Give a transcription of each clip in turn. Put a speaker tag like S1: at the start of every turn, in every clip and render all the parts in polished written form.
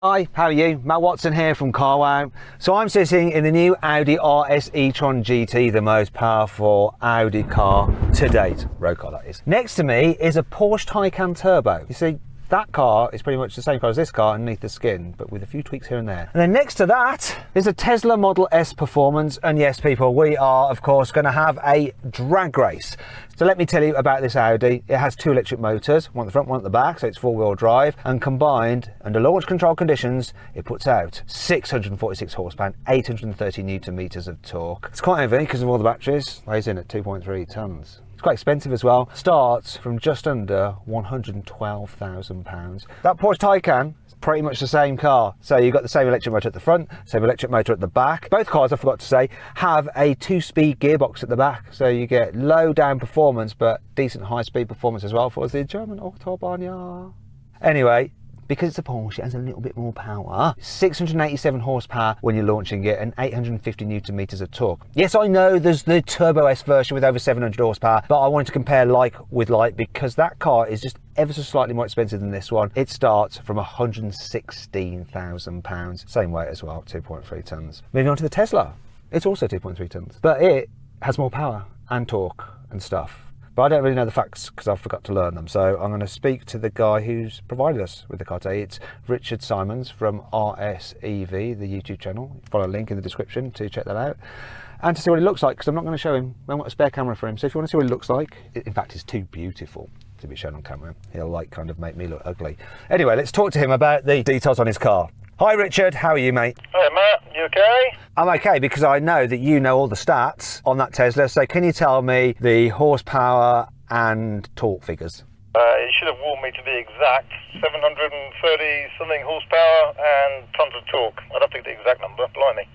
S1: Hi, how are you? Matt Watson here from Carwow. So I'm sitting in the new Audi RS e-tron GT, the most powerful Audi car to date, road car that is. Next to me is a Porsche Taycan Turbo. You see, that car is pretty much the same car as this car underneath the skin, but with a few tweaks here and there. And then next to that is a Tesla Model S Performance. And yes, people, we are, of course, going to have a drag race. So let me tell you about this Audi. It has two electric motors, one at the front, one at the back, so it's four-wheel drive. And combined, under launch control conditions, it puts out 646 horsepower and 830 newton meters of torque. It's quite heavy because of all the batteries. Weighs in at 2.3 tons. It's quite expensive as well. Starts from just under £112,000. That Porsche Taycan is pretty much the same car. So you've got the same electric motor at the front, same electric motor at the back. Both cars, I forgot to say, have a 2-speed gearbox at the back. So you get low down performance, but decent high speed performance as well for the German Autobahn, yeah. Anyway, because it's a Porsche, it has a little bit more power. 687 horsepower when you're launching it and 850 newton meters of torque. Yes, I know there's the Turbo S version with over 700 horsepower, but I wanted to compare like with like because that car is just ever so slightly more expensive than this one. It starts from £116,000. Same weight as well, 2.3 tons. Moving on to the Tesla. It's also 2.3 tons, but it has more power and torque and stuff. But I don't really know the facts because I forgot to learn them. So I'm going to speak to the guy who's provided us with the car today. It's Richard Simons from RSEV, the YouTube channel. Follow a link in the description to check that out. And to see what it looks like, because I'm not going to show him. I've got a spare camera for him. So if you want to see what it looks like, in fact, it's too beautiful to be shown on camera. He'll like kind of make me look ugly. Anyway, let's talk to him about the details on his car. Hi Richard, how are you, mate?
S2: Hi Matt, you okay?
S1: I'm okay because I know that you know all the stats on that Tesla. So can you tell me the horsepower and torque figures?
S2: You should have warned me to be exact. 730 something horsepower and tons of torque. I'd have to get the exact number, blimey.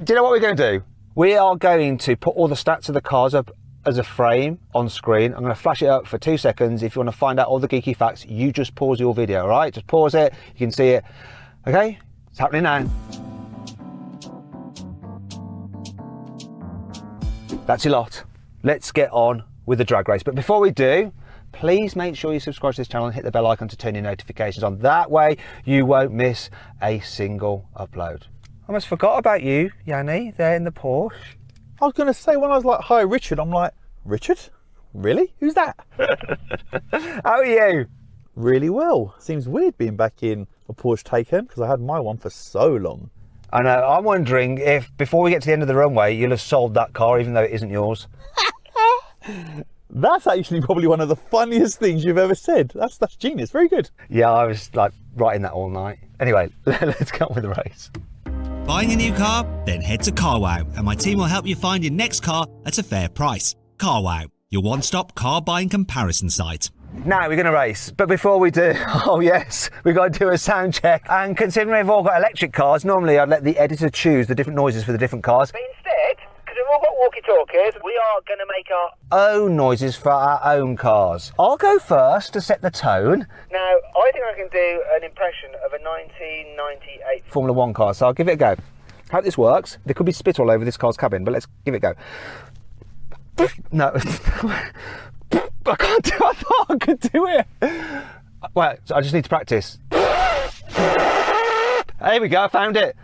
S1: Do you know what we're going to do? We are going to put all the stats of the cars up as a frame on screen. I'm going to flash it up for 2 seconds. If you want to find out all the geeky facts, you just pause your video, all right? Just pause it, you can see it. Okay, it's happening now. That's your lot. Let's get on with the drag race. But before we do, please make sure you subscribe to this channel and hit the bell icon to turn your notifications on. That way you won't miss a single upload. I almost forgot about you, Yanni, there in the Porsche.
S3: I was going to say, when I was like, hi Richard, I'm like, Richard? Really? Who's that?
S1: How are you?
S3: Really well. Seems weird being back in a Porsche Taycan because I had my one for so long.
S1: I know. I'm wondering if before we get to the end of the runway, you'll have sold that car even though it isn't yours.
S3: That's actually probably one of the funniest things you've ever said. That's genius. Very good.
S1: Yeah, I was like writing that all night. Anyway, let's get on with the race.
S4: Buying a new car? Then head to Carwow and my team will help you find your next car at a fair price. Carwow, your one-stop car buying comparison site.
S1: Now we're going to race, but before we do, oh yes, we've got to do a sound check. And considering we've all got electric cars, normally I'd let the editor choose the different noises for the different cars.
S2: But instead, because we've all got walkie-talkies, we are going to make our
S1: own noises for our own cars. I'll go first to set the tone.
S2: Now, I think I can do an impression of a 1998
S1: Formula 1 car, so I'll give it a go. Hope this works. There could be spit all over this car's cabin, but let's give it a go. No. I can't do it. I thought I could do it. Well, so I just need to practice. There we go, I found it.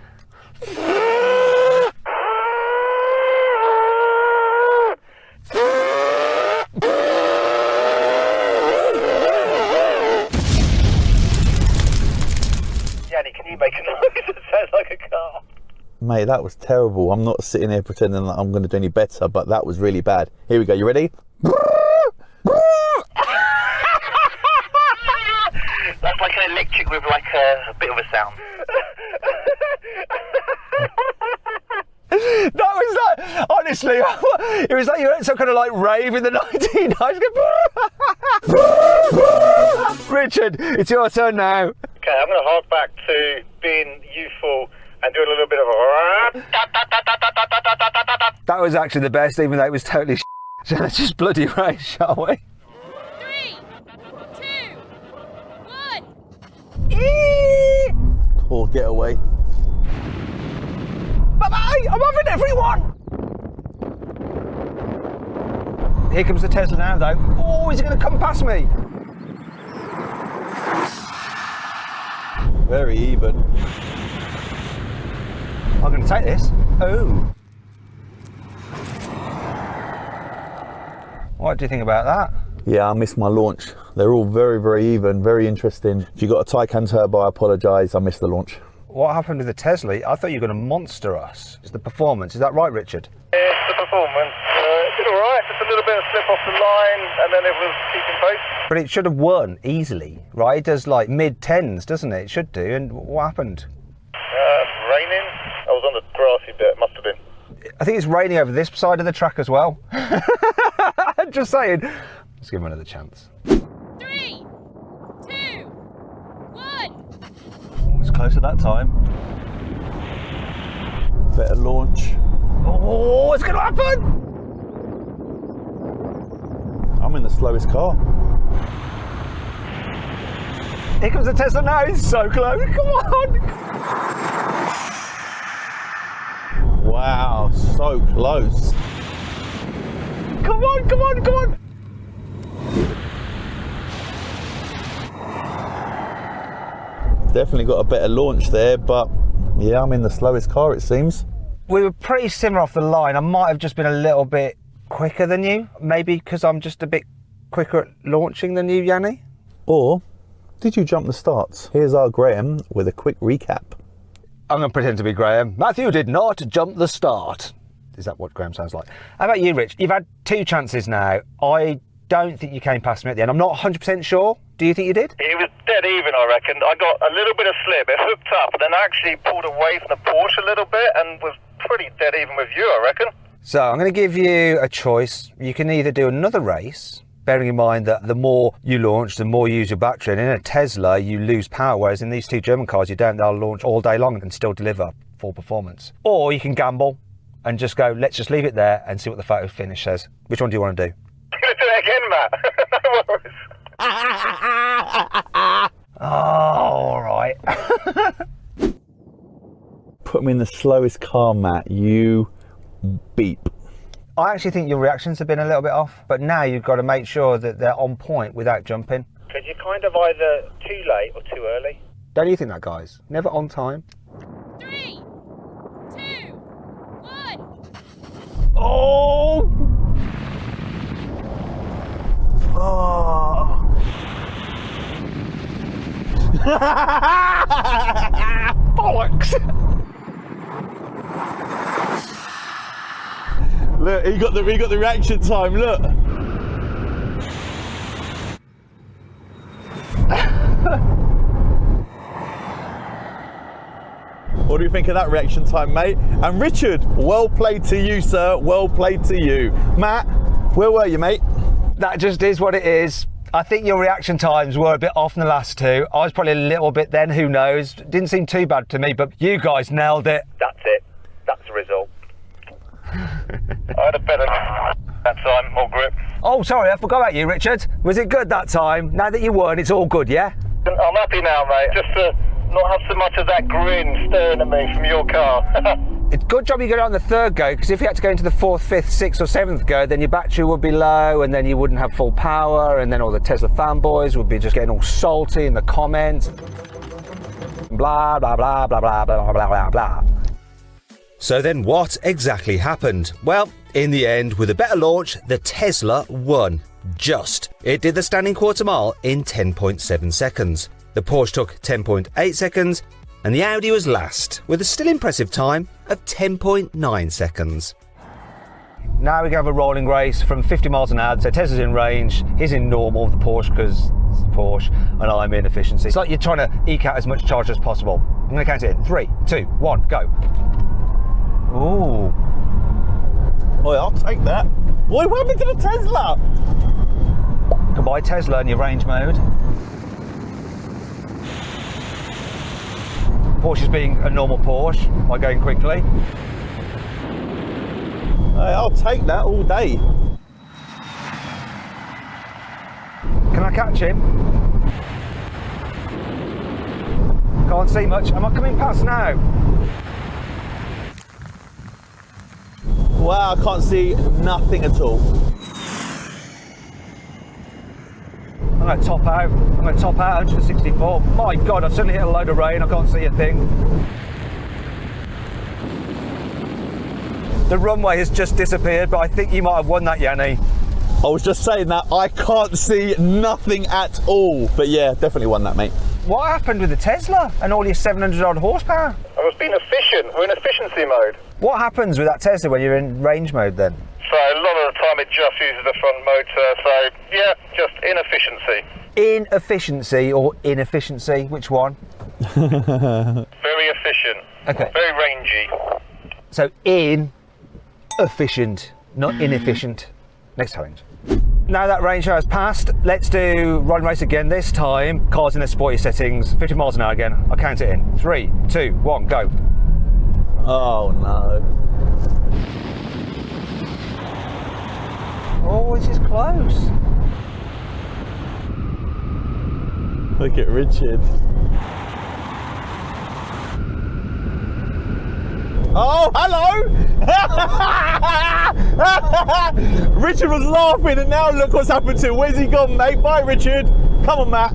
S2: Yanni, can you make a noise that sounds like a car?
S3: Mate, that was terrible. I'm not sitting here pretending that I'm going to do any better, but that was really bad. Here we go, you ready?
S2: That's like an electric with like a bit of a sound.
S1: That was like, honestly, it was like you were at some kind of like rave in the 1990s. Richard, it's your turn now.
S2: Okay, I'm going to hark back to being youthful and do a little bit of a...
S1: That was actually the best, even though it was totally So let's just bloody race, shall we?
S5: 3, 2, 1.
S3: Poor getaway.
S1: Bye-bye! I'm having everyone! Here comes the Tesla now, though. Oh, is it going to come past me?
S3: Very even.
S1: I'm going to take this. Oh. What do you think about that?
S3: Yeah, I missed my launch. They're all very, very even, very interesting. If you got a Taycan turbo, I apologise, I missed the launch.
S1: What happened with the Tesla? I thought you were going to monster us. It's the performance. Is that right, Richard?
S2: It's the performance. It did alright, just a little bit of slip off the line, and then it was keeping pace.
S1: But it should have won easily, right? It does like mid-10s, doesn't it? It should do. And what happened?
S2: Raining. I was on the grassy bit, must have been.
S1: I think it's raining over this side of the track as well. Just saying. Let's give him another chance.
S5: 3, 2, 1.
S1: It's close at that time.
S3: Better launch.
S1: Oh, it's going to happen!
S3: I'm in the slowest car.
S1: Here comes the Tesla now. It's so close. Come on!
S3: Wow, so close.
S1: Come on, come on, come on!
S3: Definitely got a better launch there, but yeah, I'm in the slowest car, it seems.
S1: We were pretty similar off the line. I might have just been a little bit quicker than you. Maybe because I'm just a bit quicker at launching than you, Yanni.
S3: Or did you jump the starts? Here's our Graham with a quick recap.
S1: I'm going to pretend to be Graham. Matthew did not jump the start. Is that what Graham sounds like? How about you, Rich? You've had 2 chances now. I don't think you came past me at the end. I'm not 100% sure. Do you think you did?
S2: It was dead even, I reckon. I got a little bit of slip. It hooked up, and then I actually pulled away from the Porsche a little bit and was pretty dead even with you, I reckon.
S1: So I'm going to give you a choice. You can either do another race, bearing in mind that the more you launch, the more you use your battery. And in a Tesla, you lose power, whereas in these 2 German cars, you don't. They'll launch all day long and still deliver full performance. Or you can gamble and just go, let's just leave it there and see what the photo finish says. Which one do you want to do?
S2: I'm going to do it again, Matt. No worries.
S1: Oh, all right.
S3: Put me in the slowest car, Matt. You beep.
S1: I actually think your reactions have been a little bit off, but now you've got to make sure that they're on point without jumping.
S2: Because you're kind of either too late or too early.
S1: Don't you think that, guys? Never on time.
S5: 3, 2, 1.
S1: Oh! Oh! Bollocks!
S3: Look, he got the reaction time, look. What do you think of that reaction time, mate? And Richard, well played to you, sir. Well played to you. Matt, where were you, mate?
S1: That just is what it is. I think your reaction times were a bit off in the last 2. I was probably a little bit then, who knows. Didn't seem too bad to me, but you guys nailed it.
S2: That's it. That's the result. I had a better that time, more grip.
S1: Oh, sorry, I forgot about you, Richard. Was it good that time? Now that you won, it's all good, yeah?
S2: I'm happy now, mate. Just to not have so much of that grin staring at me from your car.
S1: It's good job you got it on the 3rd go, because if you had to go into the 4th, 5th, 6th or 7th go, then your battery would be low and then you wouldn't have full power, and then all the Tesla fanboys would be just getting all salty in the comments. Blah, blah, blah, blah, blah, blah, blah, blah, blah. So then what exactly happened? Well, in the end, with a better launch, the Tesla won. Just. It did the standing quarter mile in 10.7 seconds. The Porsche took 10.8 seconds, and the Audi was last, with a still impressive time of 10.9 seconds. Now we can have a rolling race from 50 miles an hour. So Tesla's in range, he's in normal, the Porsche, because it's Porsche, and I'm in efficiency. It's like you're trying to eke out as much charge as possible. I'm going to count it in 3, 2, 1, go. Ooh.
S3: Boy, I'll take that. Boy, what happened to the Tesla?
S1: Goodbye, Tesla, in your range mode. Porsche's being a normal Porsche by going quickly.
S3: Hey, I'll take that all day.
S1: Can I catch him? Can't see much. Am I coming past now?
S3: Wow, I can't see nothing at all.
S1: I'm going to top out. I'm going to top out 164. My God, I've suddenly hit a load of rain. I can't see a thing. The runway has just disappeared, but I think you might have won that, Yanni.
S3: I was just saying that I can't see nothing at all. But yeah, definitely won that, mate.
S1: What happened with the Tesla and all your 700 odd horsepower?
S2: I was being efficient. We're in efficiency mode.
S1: What happens with that Tesla when you're in range mode then?
S2: So a lot of the time it just uses the front motor. So yeah, just inefficiency.
S1: Inefficiency or inefficiency? Which one?
S2: Very efficient.
S1: Okay.
S2: Very rangy.
S1: So inefficient, not inefficient. Next challenge. Now that range has passed, let's do ride and race again. This time, cars in their sporty settings, 50 miles an hour again. I'll count it in. 3, 2, 1, go.
S3: Oh no.
S1: Oh, this is close.
S3: Look at Richard. Oh, hello! Richard was laughing and now look what's happened to him. Where's he gone, mate? Bye, Richard. Come on, Matt.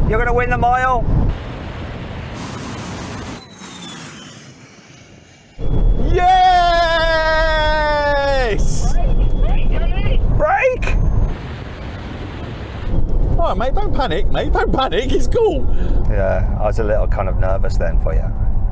S1: You're going to win the mile.
S3: Yes!
S1: Break!
S3: All right, mate, don't panic, mate. Don't panic, it's cool.
S1: Yeah, I was a little kind of nervous then for you.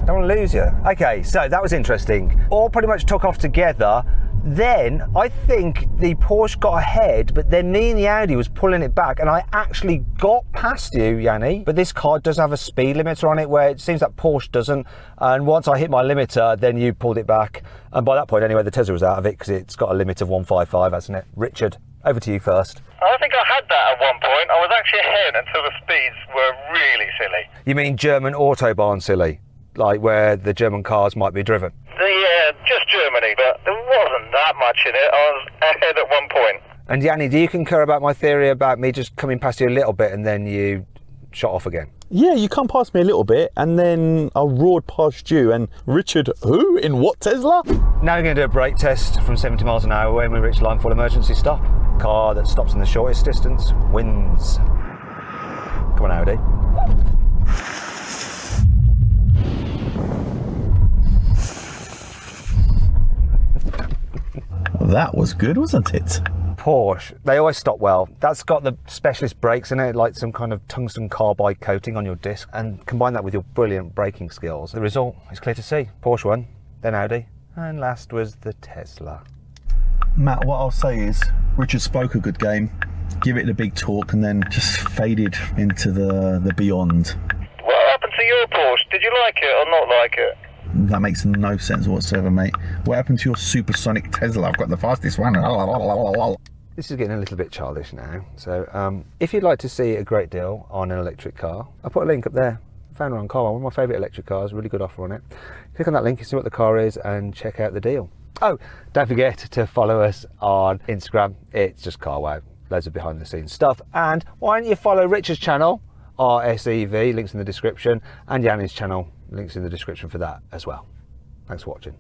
S1: Don't want to lose you. Okay, so that was interesting. All pretty much took off together. Then I think the Porsche got ahead, but then me and the Audi was pulling it back, and I actually got past you, Yanni. But this car does have a speed limiter on it, where it seems that Porsche doesn't. And once I hit my limiter, then you pulled it back. And by that point, anyway, the Tesla was out of it because it's got a limit of 155, hasn't it? Richard, over to you first.
S2: I think I had that at one point. I was actually ahead until the speeds were really silly.
S1: You mean German Autobahn silly? Like where the German cars might be driven?
S2: Yeah, just Germany, but there wasn't that much in it. I was ahead at one point.
S1: And Yanni, do you concur about my theory about me just coming past you a little bit and then you shot off again?
S3: Yeah, you come past me a little bit and then I roared past you. And Richard, who? In what Tesla?
S1: Now we're going to do a brake test from 70 miles an hour when we reach line full emergency stop. Car that stops in the shortest distance wins. Come on, Audi.
S3: That was good, wasn't it?
S1: Porsche, they always stop well. That's got the specialist brakes in it, like some kind of tungsten carbide coating on your disc, and combine that with your brilliant braking skills. The result is clear to see. Porsche won, then Audi, and last was the Tesla.
S3: Matt, what I'll say is Richard spoke a good game, give it a big talk, and then just faded into the beyond.
S2: What happened to your Porsche? Did you like it or not like it?
S3: That makes no sense whatsoever, mate. What happened to your supersonic Tesla? I've got the fastest one.
S1: This is getting a little bit childish now. So if you'd like to see a great deal on an electric car, I'll put a link up there. I found it on Carwow, one of my favourite electric cars, really good offer on it. Click on that link and see what the car is and check out the deal. Oh, don't forget to follow us on Instagram. It's just Carwow. Loads of behind the scenes stuff. And why don't you follow Richard's channel, RSEV, links in the description, and Yanni's channel, links in the description for that as well. Thanks for watching.